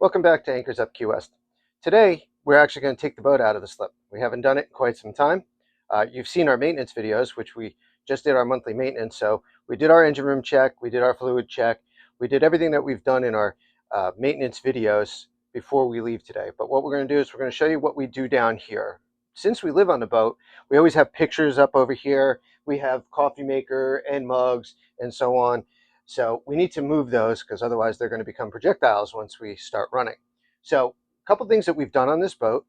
Welcome back to Anchors Up Key West. Today, we're actually going to take the boat out of the slip. We haven't done it in quite some time. You've seen our maintenance videos, which we just did our monthly maintenance. So we did our engine room check, we did our fluid check, we did everything that we've done in our maintenance videos before we leave today. But what we're going to do is we're going to show you what we do down here. Since we live on the boat, we always have pictures up over here. We have coffee maker and mugs and so on. So we need to move those because otherwise they're going to become projectiles once we start running. So a couple things that we've done on this boat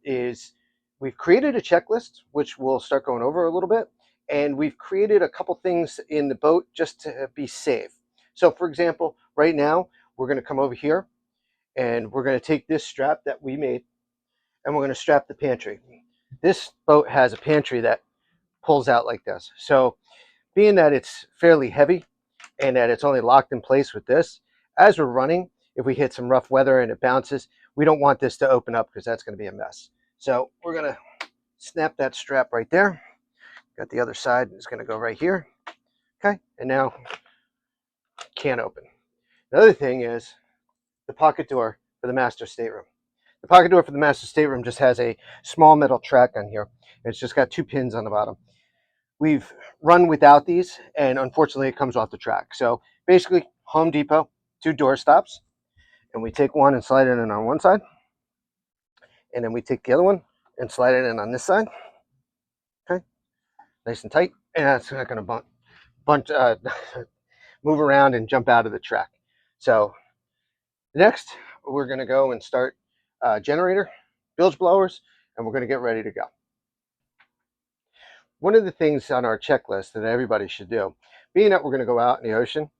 is we've created a checklist, which we'll start going over a little bit. And we've created a couple things in the boat just to be safe. So for example, right now, we're going to come over here and we're going to take this strap that we made and we're going to strap the pantry. This boat has a pantry that pulls out like this. So being that it's fairly heavy, and that it's only locked in place with this, as we're running, if we hit some rough weather and it bounces, we don't want this to open up because that's going to be a mess. So we're going to snap that strap right there. Got the other side, it's going to go right here. Okay, and now can't open. Another thing is the pocket door for the master stateroom. The pocket door for the master stateroom just has a small metal track on here. It's just got 2 pins on the bottom. We've run without these, and unfortunately it comes off the track. So basically, Home Depot, 2 door stops, and we take one and slide it in on one side, and then we take the other one and slide it in on this side. Okay, nice and tight, and that's not going to move around and jump out of the track. So next, we're going to go and start generator, bilge blowers, and we're going to get ready to go. One of the things on our checklist that everybody should do, being that we're going to go out in the ocean,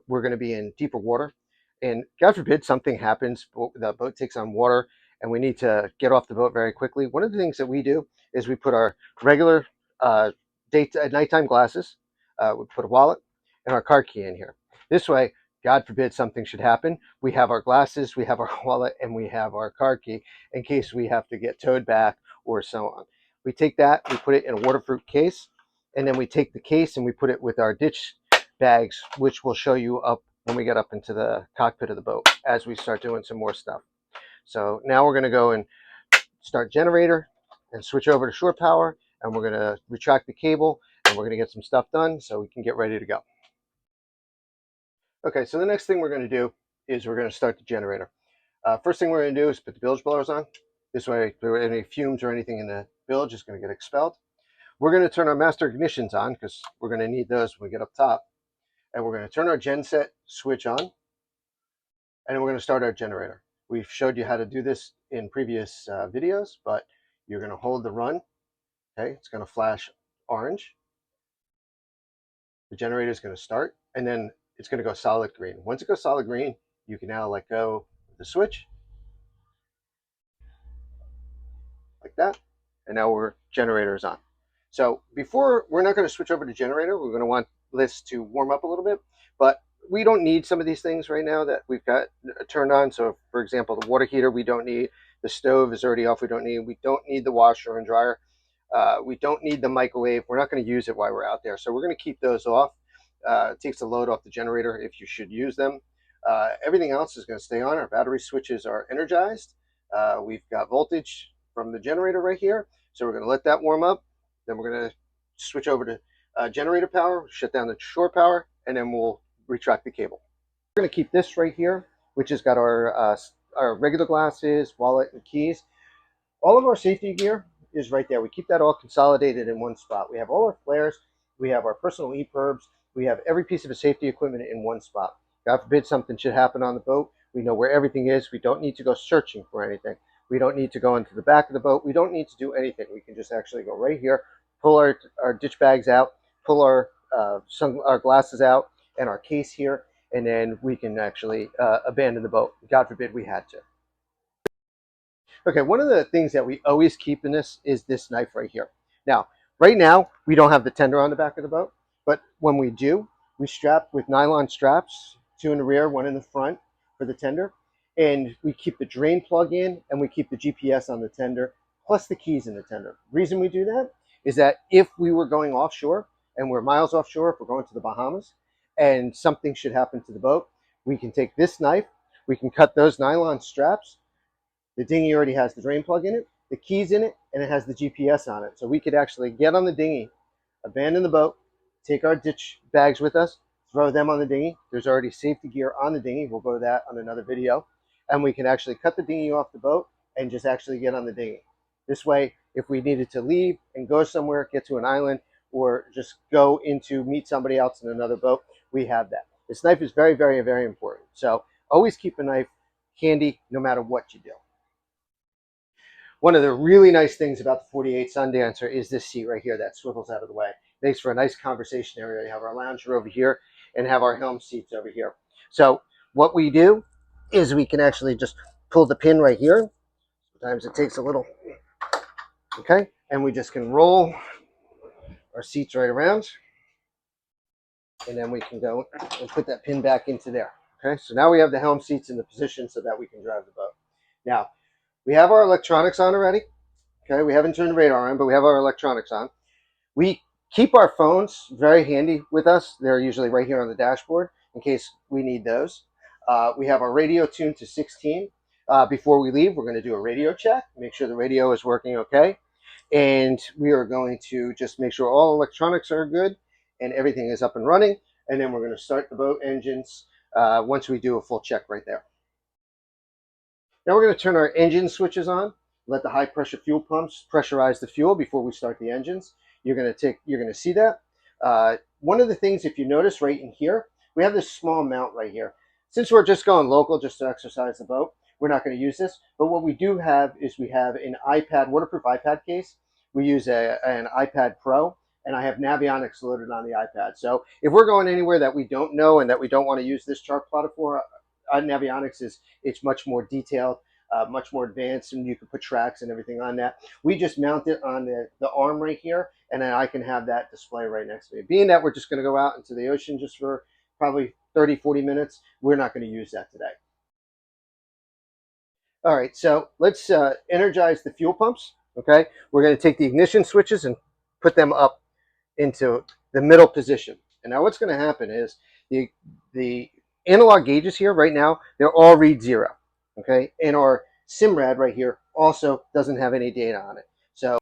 we're going to be in deeper water, and God forbid something happens, the boat takes on water, and we need to get off the boat very quickly. One of the things that we do is we put our regular nighttime glasses, we put a wallet, and our car key in here. This way, God forbid something should happen, we have our glasses, we have our wallet, and we have our car key in case we have to get towed back or so on. We take that, we put it in a waterproof case, and then we take the case and we put it with our ditch bags, which we'll show you up when we get up into the cockpit of the boat as we start doing some more stuff. So now we're going to go and start generator and switch over to shore power, and we're going to retract the cable, and we're going to get some stuff done so we can get ready to go. Okay, so the next thing we're going to do is we're going to start the generator. First thing we're going to do is put the bilge blowers on. This way, if there are any fumes or anything in the bilge, it's going to get expelled. We're going to turn our master ignitions on because we're going to need those when we get up top. And we're going to turn our genset switch on. And then we're going to start our generator. We've showed you how to do this in previous videos, but you're going to hold the run. Okay, it's going to flash orange. The generator is going to start, and then it's going to go solid green. Once it goes solid green, you can now let go of the switch. Like that, and now our generator is on. So before, we're not going to switch over to generator. We're going to want this to warm up a little bit, but we don't need some of these things right now that we've got turned on. So for example, the water heater we don't need, the stove is already off, we don't need the washer and dryer, we don't need the microwave. We're not going to use it while we're out there, so we're going to keep those off. It takes the load off the generator if you should use them. Everything else is going to stay on. Our battery switches are energized. We've got voltage from the generator right here, so we're going to let that warm up. Then we're going to switch over to generator power, shut down the shore power, and then we'll retract the cable. We're going to keep this right here, which has got our regular glasses, wallet, and keys. All of our safety gear is right there. We keep that all consolidated in one spot. We have all our flares, we have our personal EPIRBs, we have every piece of safety equipment in one spot. God forbid something should happen on the boat, we know where everything is. We don't need to go searching for anything. We don't need to go into the back of the boat. We don't need to do anything. We can just actually go right here, pull our ditch bags out, pull our glasses out, and our case here, and then we can actually abandon the boat. God forbid we had to. Okay, one of the things that we always keep in this is this knife right here. Now, right now, we don't have the tender on the back of the boat, but when we do, we strap with nylon straps, 2 in the rear, 1 in the front for the tender. And we keep the drain plug in, and we keep the GPS on the tender, plus the keys in the tender. The reason we do that is that if we were going offshore, and we're miles offshore, if we're going to the Bahamas, and something should happen to the boat, we can take this knife, We can cut those nylon straps. The dinghy already has the drain plug in it, the keys in it, and it has the GPS on it. So we could actually get on the dinghy, abandon the boat, take our ditch bags with us, throw them on the dinghy. There's already safety gear on the dinghy. We'll go to that on another video. And we can actually cut the dinghy off the boat and just actually get on the dinghy. This way, if we needed to leave and go somewhere, get to an island, or just go into meet somebody else in another boat, we have that. This knife is very, very, very important. So always keep a knife handy no matter what you do. One of the really nice things about the 48 Sundancer is this seat right here that swivels out of the way. Makes for a nice conversation area. We have our lounger over here and have our helm seats over here. So what we do is we can actually just pull the pin right here. Sometimes it takes a little, okay? And we just can roll our seats right around. And then we can go and put that pin back into there. Okay, so now we have the helm seats in the position so that we can drive the boat. Now, we have our electronics on already. Okay, we haven't turned the radar on, but we have our electronics on. We keep our phones very handy with us. They're usually right here on the dashboard in case we need those. We have our radio tuned to 16. Before we leave, we're going to do a radio check, make sure the radio is working okay. And we are going to just make sure all electronics are good and everything is up and running. And then we're going to start the boat engines once we do a full check right there. Now we're going to turn our engine switches on, let the high pressure fuel pumps pressurize the fuel before we start the engines. You're going to see that. One of the things, if you notice right in here, we have this small mount right here. Since we're just going local just to exercise the boat, we're not going to use this. But what we do have is we have an iPad, waterproof iPad case. We use an iPad Pro, and I have Navionics loaded on the iPad. So if we're going anywhere that we don't know and that we don't want to use this chart plotter for, Navionics it's much more detailed, much more advanced, and you can put tracks and everything on that. We just mount it on the arm right here, and then I can have that display right next to me. Being that we're just going to go out into the ocean just for probably 30, 40 minutes, we're not going to use that today. All right, so let's energize the fuel pumps, okay? We're going to take the ignition switches and put them up into the middle position. And now what's going to happen is the analog gauges here right now, they're all read 0, okay? And our SIMRAD right here also doesn't have any data on it. So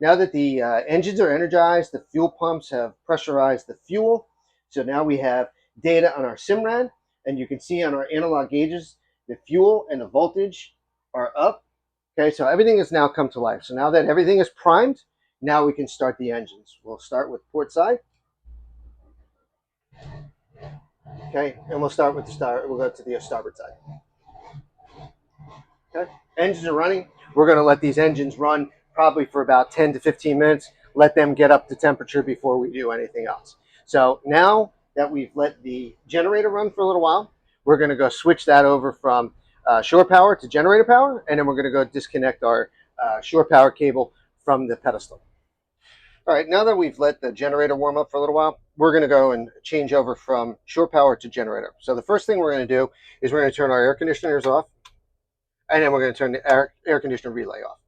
now that the engines are energized, the fuel pumps have pressurized the fuel. So now we have data on our SIMRAD, and you can see on our analog gauges, the fuel and the voltage are up. Okay, so everything has now come to life. So now that everything is primed, now we can start the engines. We'll start with port side. Okay, and we'll start with we'll go to the starboard side. Okay, engines are running. We're going to let these engines run probably for about 10 to 15 minutes, let them get up to temperature before we do anything else. So now that we've let the generator run for a little while, we're going to go switch that over from shore power to generator power, and then we're going to go disconnect our shore power cable from the pedestal. All right, now that we've let the generator warm up for a little while, we're going to go and change over from shore power to generator. So the first thing we're going to do is we're going to turn our air conditioners off, and then we're going to turn the air conditioner relay off.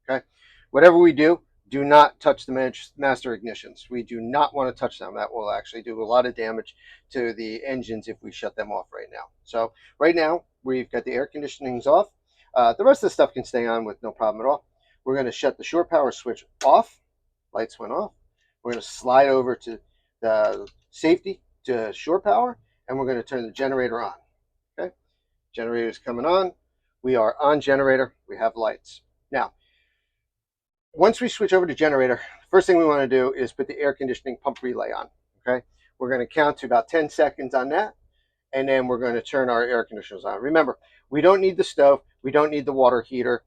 Okay, whatever we do not touch the master ignitions. We do not want to touch them. That will actually do a lot of damage to the engines if we shut them off right now. So right now we've got the air conditionings off. The rest of the stuff can stay on with no problem at all. We're going to shut the shore power switch off. Lights went off. We're going to slide over to the safety to shore power, and we're going to turn the generator on. Okay, generator is coming on. We are on generator. We have lights. Now, once we switch over to generator, first thing we want to do is put the air conditioning pump relay on. Okay, we're going to count to about 10 seconds on that, and then we're going to turn our air conditioners on. Remember, we don't need the stove. We don't need the water heater.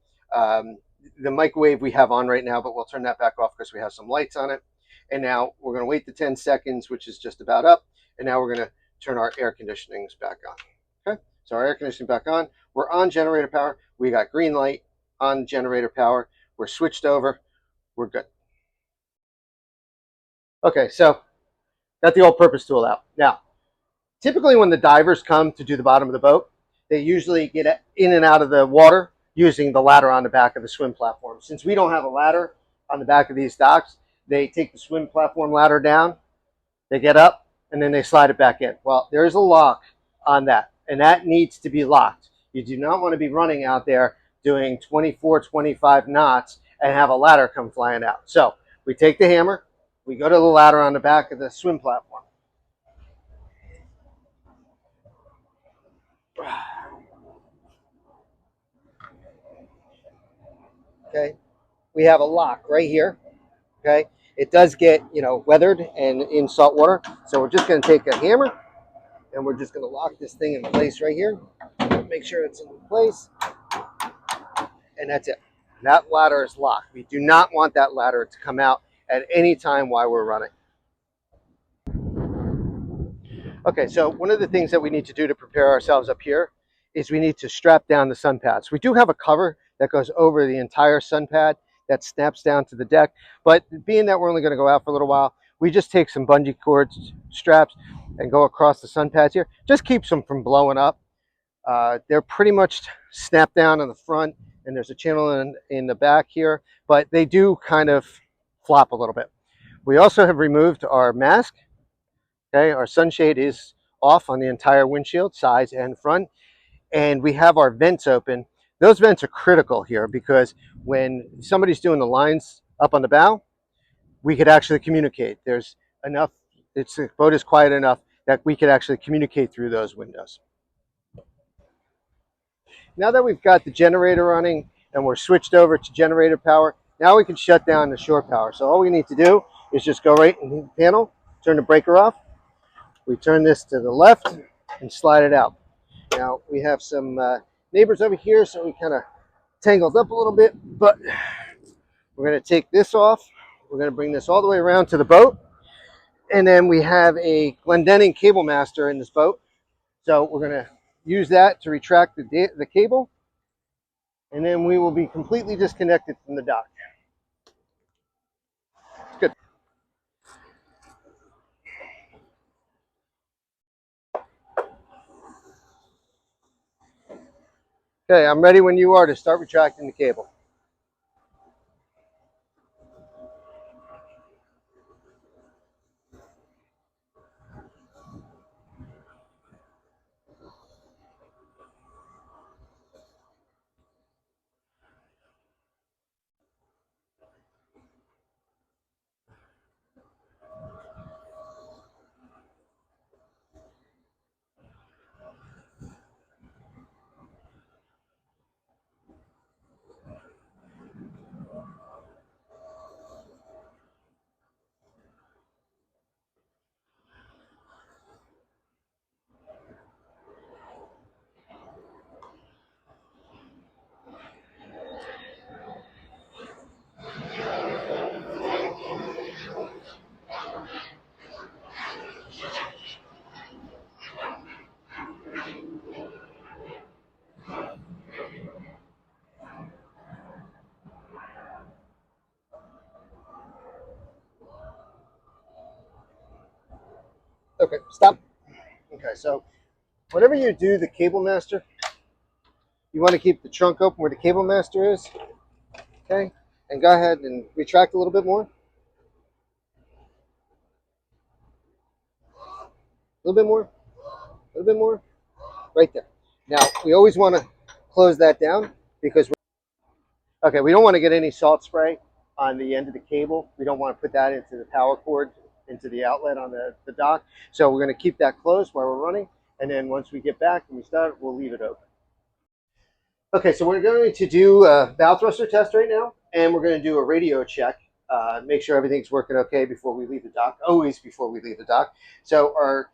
The microwave we have on right now, but we'll turn that back off because we have some lights on it. And now we're going to wait the 10 seconds, which is just about up. And now we're going to turn our air conditionings back on. Okay, so our air conditioning back on. We're on generator power. We got green light on generator power. We're switched over. We're good. Okay, so got the all-purpose tool out. Now, typically when the divers come to do the bottom of the boat, they usually get in and out of the water using the ladder on the back of the swim platform. Since we don't have a ladder on the back of these docks, they take the swim platform ladder down, they get up, and then they slide it back in. Well, there is a lock on that. and that needs to be locked. You do not want to be running out there doing 24, 25 knots and have a ladder come flying out. So we take the hammer, we go to the ladder on the back of the swim platform. Okay, we have a lock right here. Okay, it does get, weathered and in salt water, so we're just going to take a hammer and we're just going to lock this thing in place right here. Make sure it's in place, and that's it. That ladder is locked. We do not want that ladder to come out at any time while we're running. Okay, so one of the things that we need to do to prepare ourselves up here is we need to strap down the sun pads. We do have a cover that goes over the entire sun pad that snaps down to the deck, but being that we're only going to go out for a little while, we just take some bungee cord straps and go across the sun pads here. Just keeps them from blowing up. They're pretty much snapped down on the front, and there's a channel in the back here, but they do kind of flop a little bit. We also have removed our mask. Okay, our sunshade is off on the entire windshield, sides and front, and we have our vents open. Those vents are critical here because when somebody's doing the lines up on the bow, we could actually communicate. There's enough, the boat is quiet enough that we could actually communicate through those windows. Now that we've got the generator running and we're switched over to generator power, now we can shut down the shore power. So all we need to do is just go right in the panel, turn the breaker off. We turn this to the left and slide it out. Now we have some neighbors over here, so we kind of tangled up a little bit, but we're going to take this off. We're going to bring this all the way around to the boat. And then we have a Glendenning cable master in this boat. So we're going to use that to retract the cable. And then we will be completely disconnected from the dock. It's good. Okay, I'm ready when you are to start retracting the cable. Okay, stop. Okay, so whenever you do the cable master, you want to keep the trunk open where the cable master is. Okay, and go ahead and retract a little bit more. A little bit more. A little bit more. Right there. Now, we always want to close that down because we don't want to get any salt spray on the end of the cable. We don't want to put that into the power cord, into the outlet on the dock. So we're going to keep that closed while we're running. And then once we get back and we start, we'll leave it open. Okay, so we're going to do a bow thruster test right now. And we're going to do a radio check. Make sure everything's working okay before we leave the dock. Always before we leave the dock. So our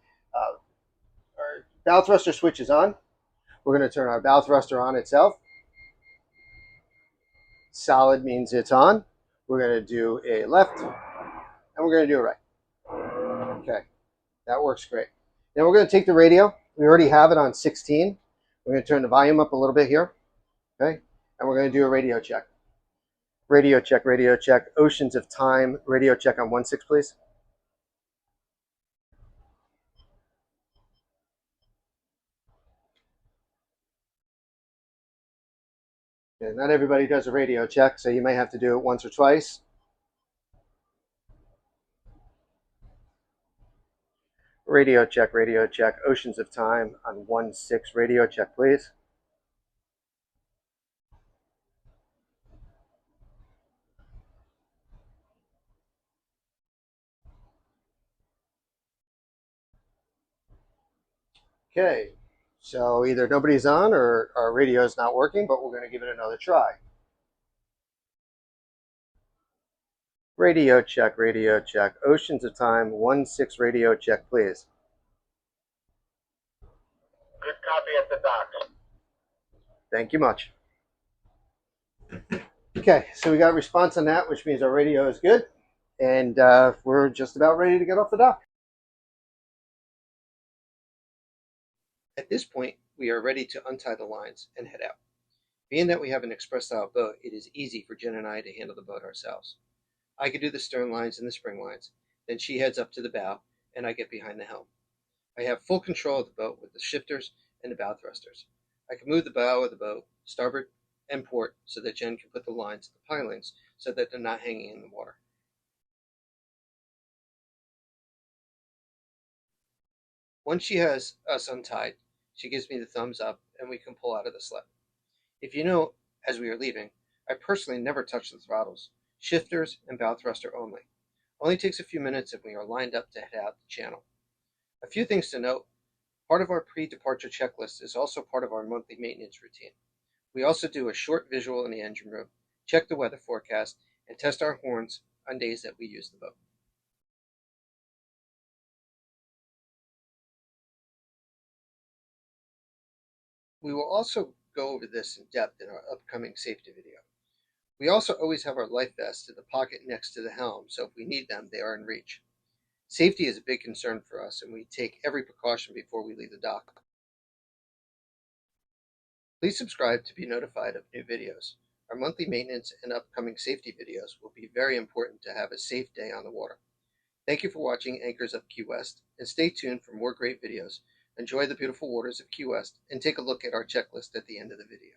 bow thruster switch is on. We're going to turn our bow thruster on itself. Solid means it's on. We're going to do a left, and we're going to do a right. Okay, that works great. Then we're going to take the radio. We already have it on 16. We're going to turn the volume up a little bit here. Okay, and we're going to do a radio check. Radio check, radio check. Oceans of Time, radio check on 1.6, please. Okay, not everybody does a radio check, so you may have to do it once or twice. Radio check. Oceans of Time on 1-6. Radio check, please. Okay, so either nobody's on or our radio is not working, but we're going to give it another try. Radio check, radio check. Oceans of Time, 1-6. Radio check, please. Good copy at the docks. Thank you much. Okay, so we got a response on that, which means our radio is good, and we're just about ready to get off the dock. At this point, we are ready to untie the lines and head out. Being that we have an express style boat, it is easy for Jen and I to handle the boat ourselves. I can do the stern lines and the spring lines, then she heads up to the bow, and I get behind the helm. I have full control of the boat with the shifters and the bow thrusters. I can move the bow of the boat, starboard and port, so that Jen can put the lines to the pilings so that they're not hanging in the water. Once she has us untied, she gives me the thumbs up and we can pull out of the slip. If you know, as we are leaving, I personally never touch the throttles, shifters and bow thruster only. Only takes a few minutes and we are lined up to head out the channel. A few things to note. Part of our pre-departure checklist is also part of our monthly maintenance routine. We also do a short visual in the engine room, check the weather forecast, and test our horns on days that we use the boat. We will also go over this in depth in our upcoming safety video. We also always have our life vests in the pocket next to the helm, so if we need them, they are in reach. Safety is a big concern for us, and we take every precaution before we leave the dock. Please subscribe to be notified of new videos. Our monthly maintenance and upcoming safety videos will be very important to have a safe day on the water. Thank you for watching Anchors of Key West, and stay tuned for more great videos. Enjoy the beautiful waters of Key West, and take a look at our checklist at the end of the video.